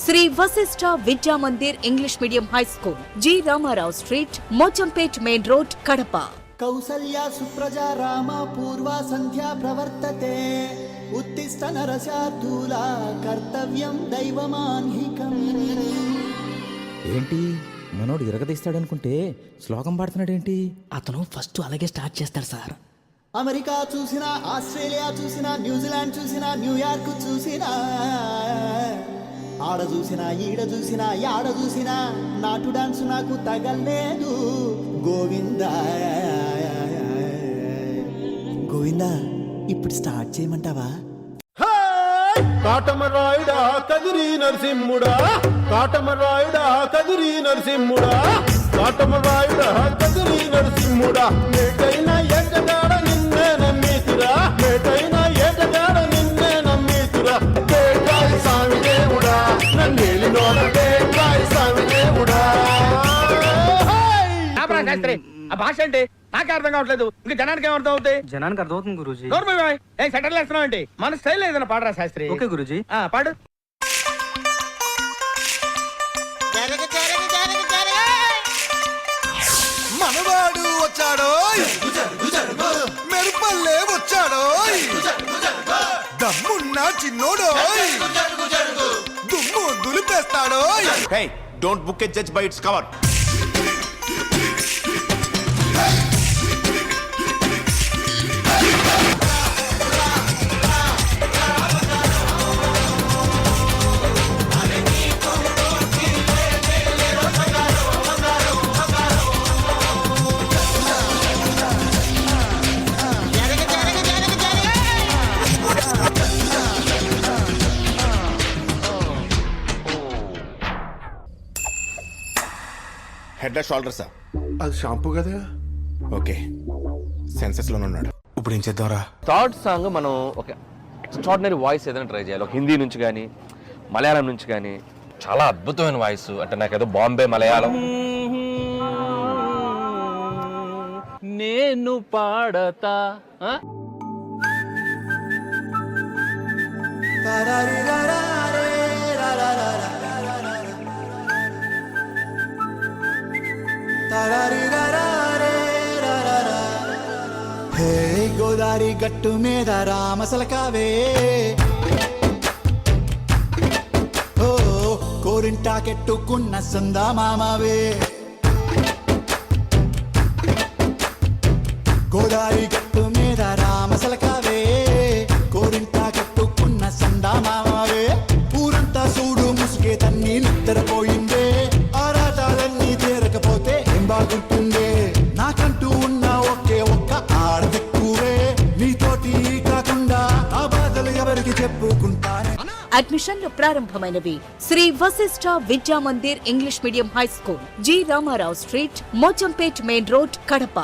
Shri Vasishtha Vidya Mandir English medium high school, G Ramarao street, Mochampet main road, Kadapa. కౌసల్యా సుప్రజా రామ పూర్వా సంధ్యా ప్రవర్తతే ఉత్తిష్ట నరశార్దూలా కర్తవ్యం దైవమాన్హికం. ఏంటి మనోడు ఇరగదీస్తాడనుకుంటే శ్లోకం పాడుతున్నాడేంటి? అతను ఫస్ట్ అలాగే స్టార్ట్ చేస్తాడు సార్. అమెరికా చూసినా, ఆస్ట్రేలియా చూసినా, న్యూజిలాండ్ చూసినా, న్యూయార్క్ చూసినా, ఆడ చూసినా, ఈడ చూసినా, యాడ చూసినా నాటు డాన్స్ నాకు తగలేదు. గోవిందా గోవిందా, ఇప్పుడు స్టార్ట్ చేయమంటావా? కాటమరాయుడా కదిరి నరసింహుడా, కాటమరాయుడా కదిరి నరసింహుడా, కాటమరాయుడా కదిరి నరసింహుడా, మేటైన ఏటగాడ నిన్నే నమ్మితిరా, మేటైన ఏటగాడ నిన్నే నమ్మితిరా, పేకాయి స్వామి దేవుడా నన్నేలినోడ పేకాయి స్వామి దేవుడా. ఆ భాష అంటే నాకే అర్థం కావట్లేదు, ఇంకా జనానికి ఏమర్థం అవుతాయి? జనానికి అర్థమవుతుంది గురూజీ. ఏం సెటర్లు వేస్తున్నావు ఏంటి? మన స్టైల్ ఏదైనా పాడరా శాస్త్రి. ఓకే గురూజీ. పాడు. మనవాడు వచ్చాడో, మెరుపల్లే వచ్చాడో, దమ్మున్న చిన్నోడో దుమ్ము దులిపేస్తాడో. Hey, don't book a judge by its cover. Head షోల్డర్సా? అది షాంపూ కదా. ఓకే, సెన్సెస్ లోనే ఉన్నాడు. ఇప్పుడు ఏం చేద్దాంరా? థర్డ్ సాంగ్ మనం ఒక ఎక్స్ట్రాడినరీ వాయిస్ ఏదైనా ట్రై చేయాలి. ఒక హిందీ నుంచి కానీ మలయాళం నుంచి కానీ చాలా అద్భుతమైన వాయిస్. అంటే నాకేదో బాంబే మలయాళం. నేను పాడతా హే గోదారి గట్టు మీద రామసలకావే, ఓ కోరింటాకెట్టుకున్న సందా మామవే, గోదారి గట్టు మీద రామసలకావే, కోరింటాకెట్టుకున్న సందా మామవే, ఊరంతా చూడు ముసుగే తన్ని నిద్రపోయిందే, ఆరాటాలన్నీ తీరకపోతే ఏం బాగుంటుందే, నాకంటూ ఉన్న ఒకే ఒక్క ఆడదిక్కువే, నీతోటి కాకుండా ఆ బాధలు ఎవరికి చెప్పుకుంటానే. అడ్మిషన్లు ప్రారంభమైనవి. Shri Vasishtha Vidya Mandir English medium high school, G Ramarao street, Mochampet main road, Kadapa.